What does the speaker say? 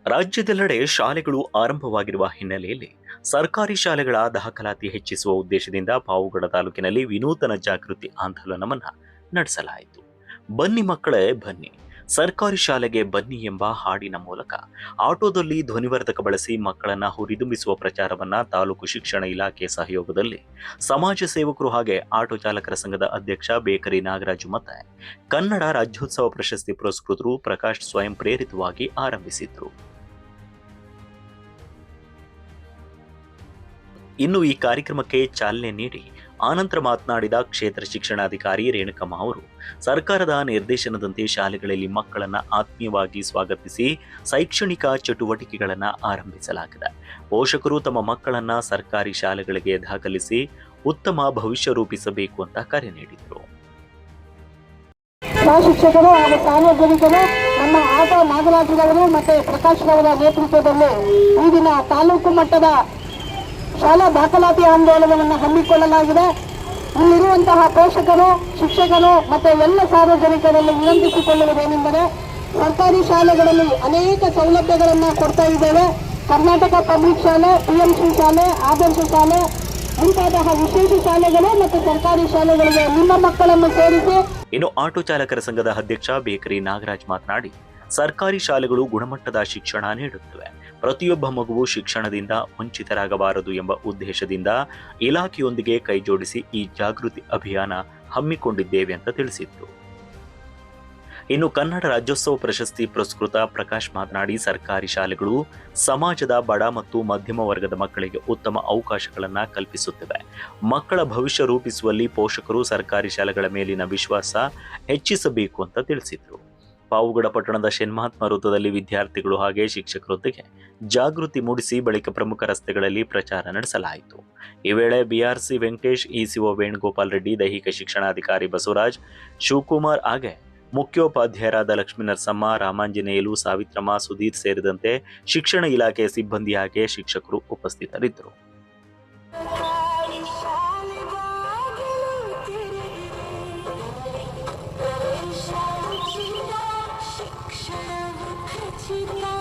ರಾಜ್ಯದೆಲ್ಲೆಡೆ ಶಾಲೆಗಳು ಆರಂಭವಾಗಿರುವ ಹಿನ್ನೆಲೆಯಲ್ಲಿ ಸರ್ಕಾರಿ ಶಾಲೆಗಳ ದಾಖಲಾತಿ ಹೆಚ್ಚಿಸುವ ಉದ್ದೇಶದಿಂದ ಪಾವಗಡ ತಾಲೂಕಿನಲ್ಲಿ ವಿನೂತನ ಜಾಗೃತಿ ಆಂದೋಲನವನ್ನು ನಡೆಸಲಾಯಿತು. ಬನ್ನಿ ಮಕ್ಕಳೇ ಬನ್ನಿ, ಸರ್ಕಾರಿ ಶಾಲೆಗೆ ಬನ್ನಿ ಎಂಬ ಹಾಡಿನ ಮೂಲಕ ಆಟೋದಲ್ಲಿ ಧ್ವನಿವರ್ಧಕ ಬಳಸಿ ಮಕ್ಕಳನ್ನ ಹುರಿದುಂಬಿಸುವ ಪ್ರಚಾರವನ್ನ ತಾಲೂಕು ಶಿಕ್ಷಣ ಇಲಾಖೆ ಸಹಯೋಗದಲ್ಲಿ ಸಮಾಜ ಸೇವಕರು ಹಾಗೆ ಆಟೋ ಚಾಲಕರ ಸಂಘದ ಅಧ್ಯಕ್ಷ ಬೇಕರಿ ನಾಗರಾಜು ಮತ್ತೆ ಕನ್ನಡ ರಾಜ್ಯೋತ್ಸವ ಪ್ರಶಸ್ತಿ ಪುರಸ್ಕೃತರು ಪ್ರಕಾಶ್ ಸ್ವಯಂ ಪ್ರೇರಿತವಾಗಿ ಆರಂಭಿಸಿದ್ರು. ಇನ್ನು ಈ ಕಾರ್ಯಕ್ರಮಕ್ಕೆ ಚಾಲನೆ ನೀಡಿ ಆನಂತರ ಮಾತನಾಡಿದ ಕ್ಷೇತ್ರ ಶಿಕ್ಷಣಾಧಿಕಾರಿ ರೇಣುಕಮ್ಮ ಅವರು, ಸರ್ಕಾರದ ನಿರ್ದೇಶನದಂತೆ ಶಾಲೆಗಳಲ್ಲಿ ಮಕ್ಕಳನ್ನ ಆತ್ಮೀಯವಾಗಿ ಸ್ವಾಗತಿಸಿ ಶೈಕ್ಷಣಿಕ ಚಟುವಟಿಕೆಗಳನ್ನು ಆರಂಭಿಸಲಾಗಿದೆ. ಪೋಷಕರು ತಮ್ಮ ಮಕ್ಕಳನ್ನ ಸರ್ಕಾರಿ ಶಾಲೆಗಳಿಗೆ ದಾಖಲಿಸಿ ಉತ್ತಮ ಭವಿಷ್ಯ ರೂಪಿಸಬೇಕು ಅಂತ ಕರೆ ನೀಡಿದರು. ಶಿಕ್ಷಕರು ಹಾಗೂ ಸಾರ್ವಜನಿಕರು ನಮ್ಮ ಆಟೋ ನಾಗರಾಜರವರು ಮತ್ತು ಪ್ರಕಾಶ್ ಅವರ ನೇತೃತ್ವದಲ್ಲಿ ಈ ದಿನ ತಾಲೂಕು ಮಟ್ಟದ ಶಾಲಾ ದಾಖಲಾತಿ ಆಂದೋಲನವನ್ನು ಹಮ್ಮಿಕೊಳ್ಳಲಾಗಿದೆ. ಇಲ್ಲಿರುವಂತಹ ಪೋಷಕರು, ಶಿಕ್ಷಕರು ಮತ್ತು ಎಲ್ಲ ಸಾರ್ವಜನಿಕರಲ್ಲಿ ವಿನಂತಿಸಿಕೊಳ್ಳುವುದೇನೆಂದರೆ, ಸರ್ಕಾರಿ ಶಾಲೆಗಳಲ್ಲಿ ಅನೇಕ ಸೌಲಭ್ಯಗಳನ್ನು ಕೊಡ್ತಾ ಇದ್ದೇವೆ. ಕರ್ನಾಟಕ ಪಬ್ಲಿಕ್ ಶಾಲೆ, PMC ಶಾಲೆ, ಆದರ್ಶ ಶಾಲೆ ಮುಂತಾದ ವಿಶೇಷ ಶಾಲೆಗಳು ಮತ್ತು ಸರ್ಕಾರಿ ಶಾಲೆಗಳಿಗೆ ನಿಮ್ಮ ಮಕ್ಕಳನ್ನು ಸೇರಿಸಿ. ಇನ್ನು ಆಟೋ ಚಾಲಕರ ಸಂಘದ ಅಧ್ಯಕ್ಷ ಬೇಕರಿ ನಾಗರಾಜ್ ಮಾತನಾಡಿ, ಸರ್ಕಾರಿ ಶಾಲೆಗಳು ಗುಣಮಟ್ಟದ ಶಿಕ್ಷಣ ನೀಡುತ್ತವೆ. ಪ್ರತಿಯೊಬ್ಬ ಮಗುವು ಶಿಕ್ಷಣದಿಂದ ವಂಚಿತರಾಗಬಾರದು ಎಂಬ ಉದ್ದೇಶದಿಂದ ಇಲಾಖೆಯೊಂದಿಗೆ ಕೈಜೋಡಿಸಿ ಈ ಜಾಗೃತಿ ಅಭಿಯಾನ ಹಮ್ಮಿಕೊಂಡಿದ್ದೇವೆ ಅಂತ ತಿಳಿಸಿದ್ರು. ಇನ್ನು ಕನ್ನಡ ರಾಜ್ಯೋತ್ಸವ ಪ್ರಶಸ್ತಿ ಪುರಸ್ಕೃತ ಪ್ರಕಾಶ್ ಮಾತನಾಡಿ, ಸರ್ಕಾರಿ ಶಾಲೆಗಳು ಸಮಾಜದ ಬಡ ಮತ್ತು ಮಧ್ಯಮ ವರ್ಗದ ಮಕ್ಕಳಿಗೆ ಉತ್ತಮ ಅವಕಾಶಗಳನ್ನು ಕಲ್ಪಿಸುತ್ತಿವೆ. ಮಕ್ಕಳ ಭವಿಷ್ಯ ರೂಪಿಸುವಲ್ಲಿ ಪೋಷಕರು ಸರ್ಕಾರಿ ಶಾಲೆಗಳ ಮೇಲಿನ ವಿಶ್ವಾಸ ಹೆಚ್ಚಿಸಬೇಕು ಅಂತ ತಿಳಿಸಿದ್ರು. ಪಾವಗಡ ಪಟ್ಟಣದ ಶೆನ್ಮಹಾತ್ಮ ವೃತ್ತದಲ್ಲಿ ವಿದ್ಯಾರ್ಥಿಗಳು ಹಾಗೆ ಶಿಕ್ಷಕರೊಂದಿಗೆ ಜಾಗೃತಿ ಮೂಡಿಸಿ ಬಳಿಕ ಪ್ರಮುಖ ರಸ್ತೆಗಳಲ್ಲಿ ಪ್ರಚಾರ ನಡೆಸಲಾಯಿತು. ಈ ವೇಳೆ BRC ವೆಂಕಟೇಶ್, ECO ವೇಣುಗೋಪಾಲ್ ರೆಡ್ಡಿ, ದೈಹಿಕ ಶಿಕ್ಷಣಾಧಿಕಾರಿ ಬಸವರಾಜ್, ಶಿವಕುಮಾರ್ ಹಾಗೆ ಮುಖ್ಯೋಪಾಧ್ಯಾಯರಾದ ಲಕ್ಷ್ಮೀ ನರಸಮ್ಮ, ರಾಮಾಂಜನೇಯಲು, ಸಾವಿತ್ರಮ್ಮ, ಸುಧೀರ್ ಸೇರಿದಂತೆ ಶಿಕ್ಷಣ ಇಲಾಖೆ ಸಿಬ್ಬಂದಿ ಹಾಗೆ ಶಿಕ್ಷಕರು ಉಪಸ್ಥಿತರಿದ್ದರು. ಶಿಕ್ಷಣ